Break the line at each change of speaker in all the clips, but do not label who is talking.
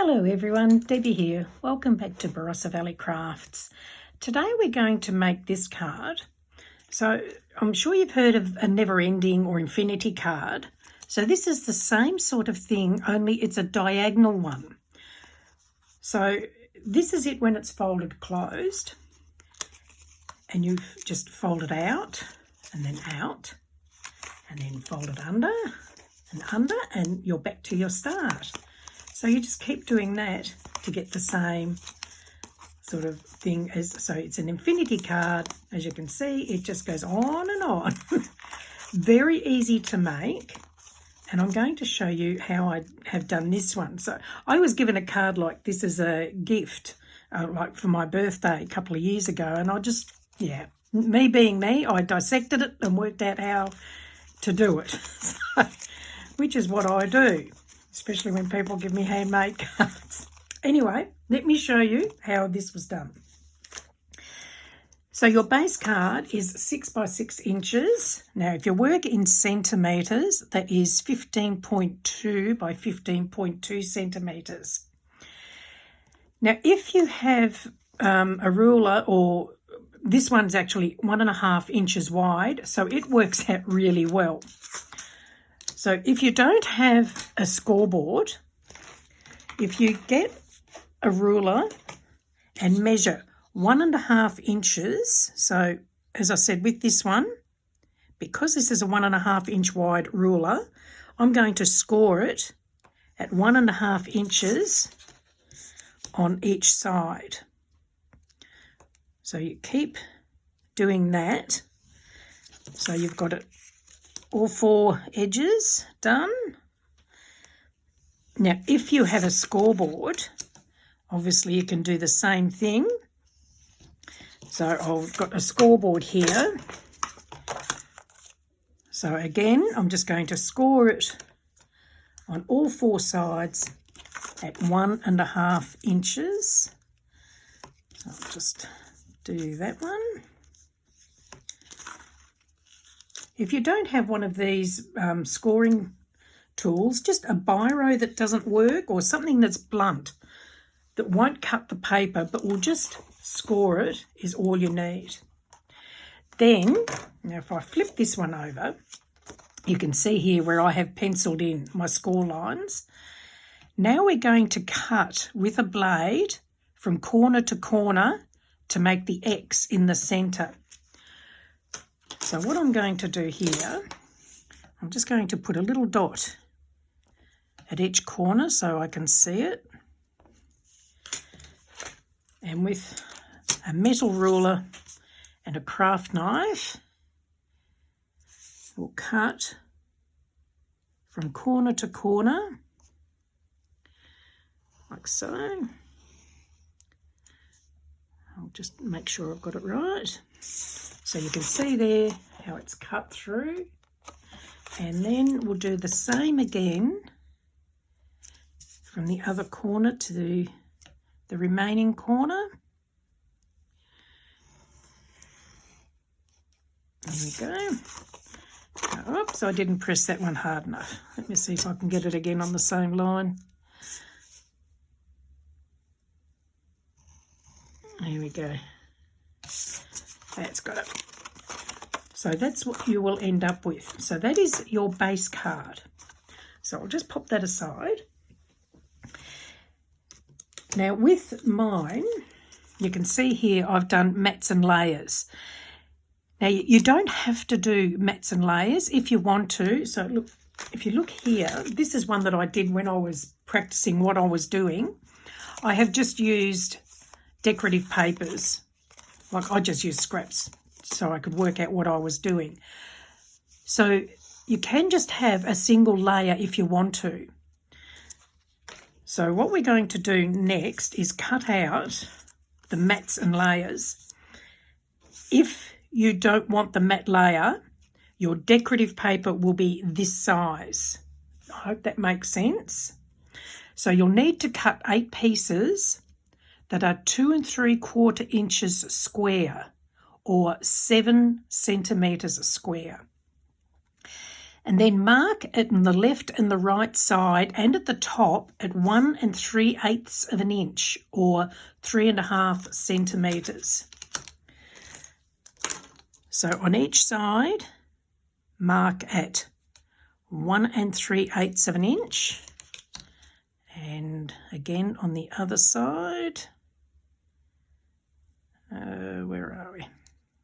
Hello everyone, Debbie here. Welcome back to Barossa Valley Crafts. Today we're going to make this card. So I'm sure you've heard of a never-ending or infinity card. So this is the same sort of thing, only it's a diagonal one. So this is it when it's folded closed. And you've just folded out and then out and then folded under, and you're back to your start. So you just keep doing that to get the same sort of thing as, so it's an infinity card. As you can see, it just goes on and on. Very easy to make. And I'm going to show you how I have done this one. So I was given a card like this as a gift, like for my birthday a couple of years ago. And I just, me being me, I dissected it and worked out how to do it, which is what I do, especially when people give me handmade cards. Anyway, let me show you how this was done. So your base card is 6 by 6 inches. Now, if you work in centimetres, that is 15.2 by 15.2 centimetres. Now, if you have a ruler, or this one's actually 1.5 inches wide, so it works out really well. So if you don't have a scoreboard, if you get a ruler and measure 1.5 inches, so as I said with this one, because this is a 1.5 inch wide ruler, I'm going to score it at 1.5 inches on each side. So you keep doing that. So you've got it all 4 edges done. Now, if you have a scoreboard, obviously you can do the same thing. So I've got a scoreboard here. So again, I'm just going to score it on all 4 sides at 1.5 inches. So I'll just do that one. If you don't have one of these scoring tools, just a biro that doesn't work, or something that's blunt, that won't cut the paper but will just score it, is all you need. Then, now if I flip this one over, you can see here where I have penciled in my score lines. Now we're going to cut with a blade from corner to corner to make the X in the centre. So what I'm going to do here, I'm just going to put a little dot at each corner so I can see it. And with a metal ruler and a craft knife, we'll cut from corner to corner, like so. I'll just make sure I've got it right. So you can see there how it's cut through. And then we'll do the same again from the other corner to the remaining corner. There we go. Oops, I didn't press that one hard enough. Let me see if I can get it again on the same line. There we go. That's got it. So that's what you will end up with. So that is your base card. So I'll just pop that aside. Now with mine, you can see here I've done mats and layers. Now you don't have to do mats and layers if you want to. So look, if you look here, this is one that I did when I was practicing what I was doing. I have just used decorative papers. Like I just used scraps so I could work out what I was doing. So you can just have a single layer if you want to. So what we're going to do next is cut out the mats and layers. If you don't want the matte layer, your decorative paper will be this size. I hope that makes sense. So you'll need to cut 8 pieces that are 2 3/4 inches square, or 7 centimetres square. and then mark it on the left and the right side and at the top at 1 3/8 of an inch, or 3.5 centimetres. So on each side, mark at 1 3/8 of an inch, and again on the other side, where are we?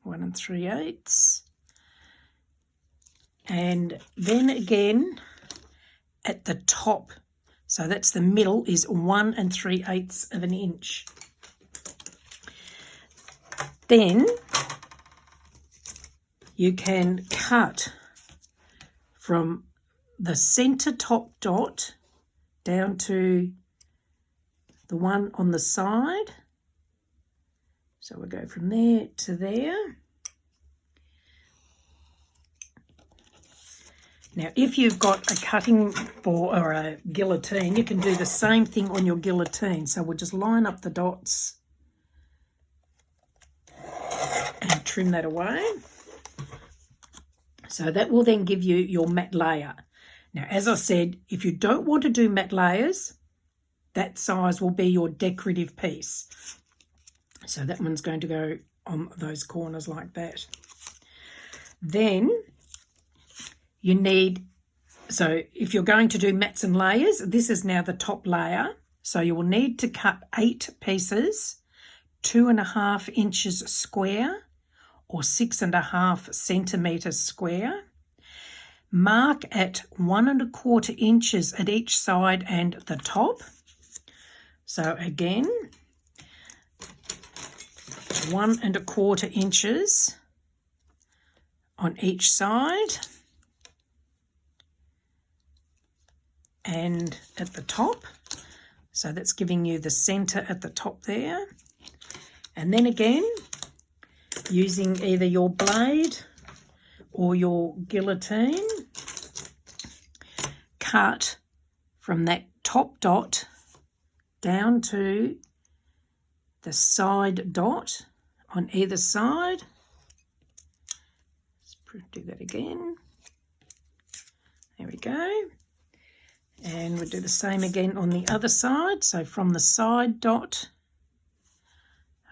1 3/8, and then again at the top, so that's the middle, is 1 3/8 of an inch. Then you can cut from the centre top dot down to the one on the side. So we'll go from there to there. Now, if you've got a cutting board or a guillotine, you can do the same thing on your guillotine. So we'll just line up the dots and trim that away. So that will then give you your matte layer. Now, as I said, if you don't want to do matte layers, that size will be your decorative piece. So that one's going to go on those corners like that. Then you need, so if you're going to do mats and layers, this is now the top layer. So you will need to cut 8 pieces, 2.5 inches square, or 6.5 centimetres square. Mark at 1 1/4 inches at each side and the top. So again, 1 1/4 inches on each side and at the top. So that's giving you the centre at the top there. And then again, using either your blade or your guillotine, cut from that top dot down to the side dot on either side. Let's do that again. There we go. And we'll do the same again on the other side. So from the side dot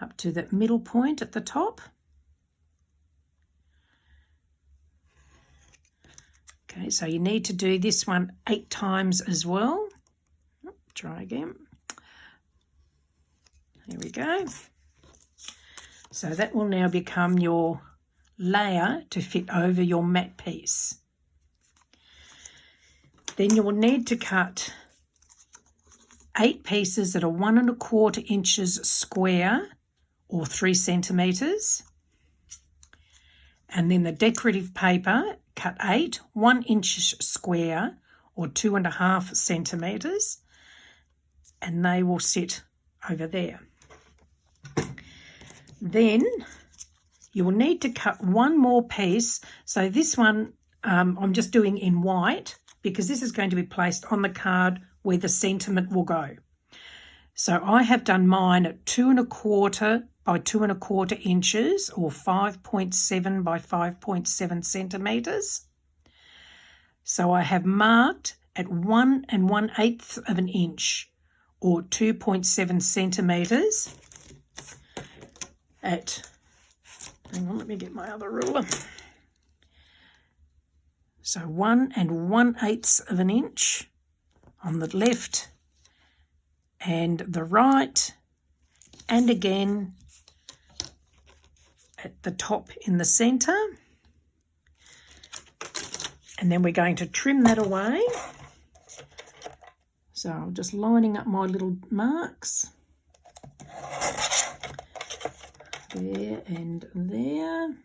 up to that middle point at the top. Okay, so you need to do this one 8 times as well. Try again. There we go. So that will now become your layer to fit over your matte piece. Then you will need to cut 8 pieces that are 1 1/4 inches square, or 3 centimetres. And then the decorative paper, cut 8 1 inch square, or 2.5 centimetres, and they will sit over there. Then you will need to cut one more piece. So this one I'm just doing in white, because this is going to be placed on the card where the sentiment will go. So I have done mine at 2 1/4 by 2 1/4 inches, or 5.7 by 5.7 centimetres. So I have marked at 1 1/8 of an inch, or 2.7 centimetres at, hang on, let me get my other ruler. So 1 1/8 of an inch on the left and the right, and again at the top in the centre. And then we're going to trim that away. So I'm just lining up my little marks there and there.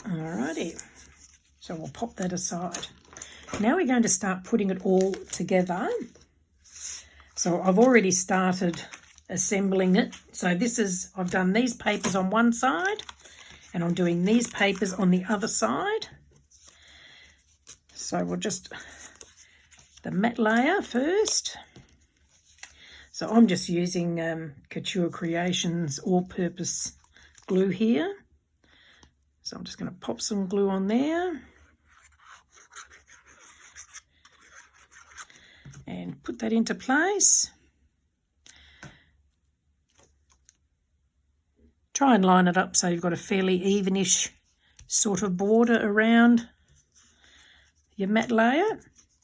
Alrighty, so we'll pop that aside. Now we're going to start putting it all together. So I've already started assembling it. So this is, I've done these papers on one side and I'm doing these papers on the other side. So we'll just, the matte layer first. So I'm just using Couture Creations all-purpose glue here. So I'm just going to pop some glue on there. And put that into place. Try and line it up so you've got a fairly evenish sort of border around your mat layer.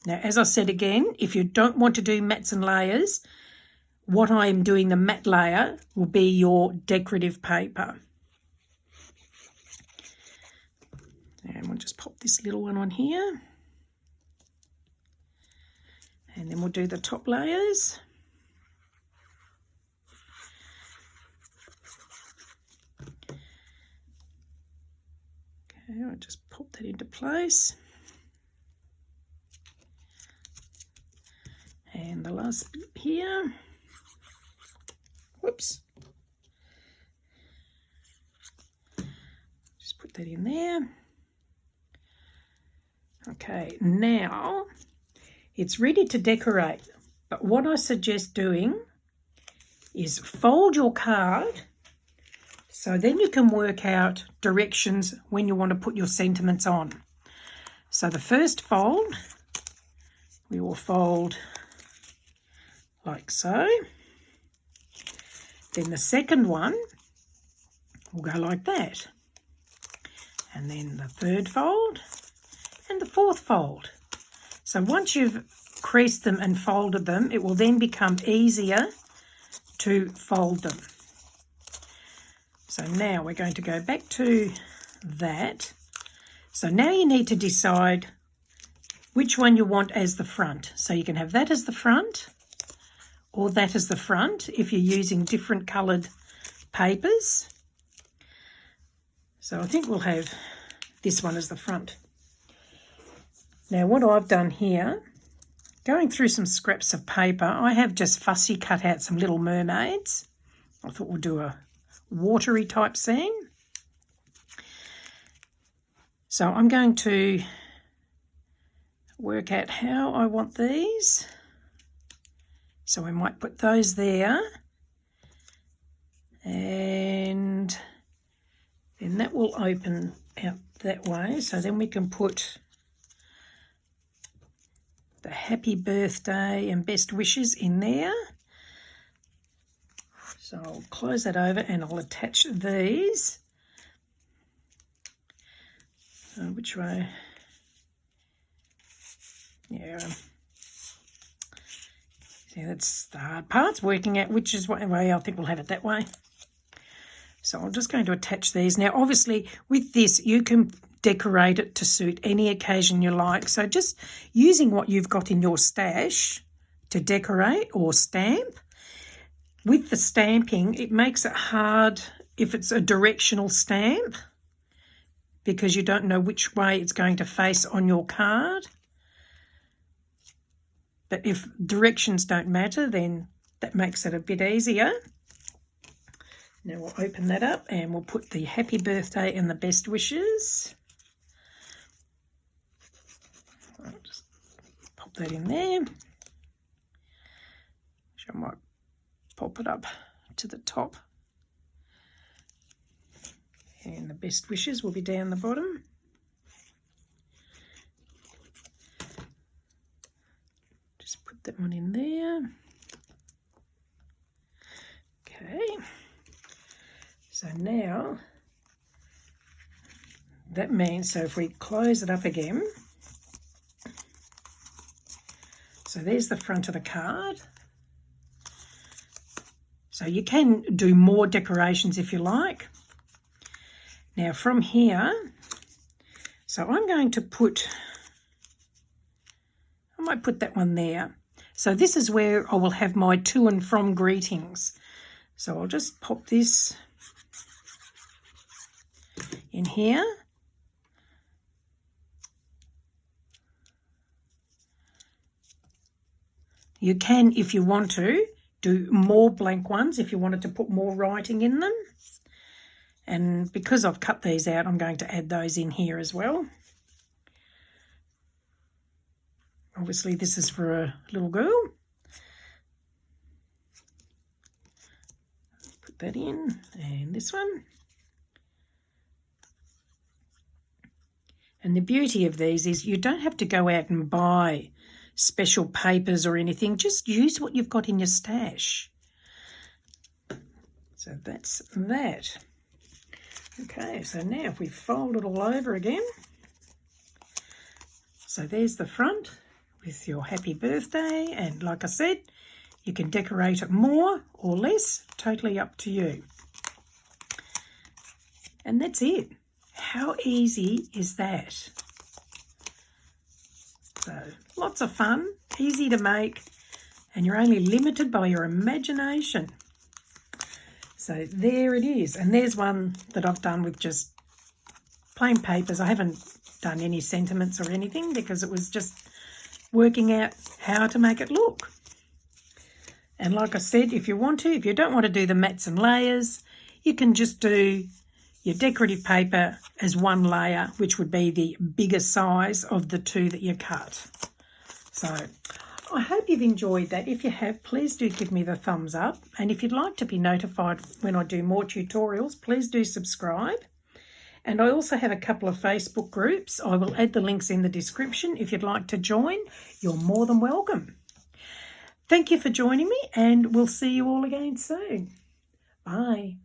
Now, as I said again, if you don't want to do mats and layers, what I am doing, the mat layer, will be your decorative paper. And we'll just pop this little one on here. And then we'll do the top layers. Okay, I'll just pop that into place. And the last bit here. Whoops. Just put that in there. Okay, now it's ready to decorate, but what I suggest doing is fold your card so then you can work out directions when you want to put your sentiments on. So the first fold, we will fold like so. Then the second one will go like that. And then the third fold and the fourth fold. So once you've creased them and folded them, it will then become easier to fold them. So now we're going to go back to that. So now you need to decide which one you want as the front. So you can have that as the front or that as the front if you're using different coloured papers. So I think we'll have this one as the front. Now what I've done here, going through some scraps of paper, I have just fussy cut out some little mermaids. I thought we'll do a watery type scene. So I'm going to work out how I want these. So we might put those there. And then that will open out that way. So then we can put the happy birthday and best wishes in there. So I'll close that over and I'll attach these. Which way? Yeah. See, that's the hard part, working out which is what way. I think we'll have it that way. So I'm just going to attach these. Now, obviously, with this, you can decorate it to suit any occasion you like. So just using what you've got in your stash to decorate or stamp. With the stamping, it makes it hard if it's a directional stamp because you don't know which way it's going to face on your card. But if directions don't matter, then that makes it a bit easier. Now we'll open that up and we'll put the happy birthday and the best wishes. I'll just pop that in there. So I might pop it up to the top. And the best wishes will be down the bottom. Just put that one in there. Okay. So now, that means, so if we close it up again, so there's the front of the card. So you can do more decorations if you like. Now from here, so I'm going to put, I might put that one there. So this is where I will have my to and from greetings. So I'll just pop this in here. You can, if you want to, do more blank ones if you wanted to put more writing in them. And because I've cut these out, I'm going to add those in here as well. Obviously, this is for a little girl. Put that in, and this one. And the beauty of these is you don't have to go out and buy special papers or anything. Just use what you've got in your stash. So that's that. Okay, so now if we fold it all over again. So there's the front with your happy birthday, and like I said, you can decorate it more or less, totally up to you. And that's it. How easy is that? So lots of fun, easy to make, and you're only limited by your imagination. So there it is. And there's one that I've done with just plain papers. I haven't done any sentiments or anything because it was just working out how to make it look. And like I said, if you don't want to do the mats and layers, you can just do your decorative paper as one layer, which would be the bigger size of the two that you cut. So I hope you've enjoyed that. If you have, please do give me the thumbs up. And if you'd like to be notified when I do more tutorials, please do subscribe. And I also have a couple of Facebook groups. I will add the links in the description. If you'd like to join, you're more than welcome. Thank you for joining me, and we'll see you all again soon. Bye.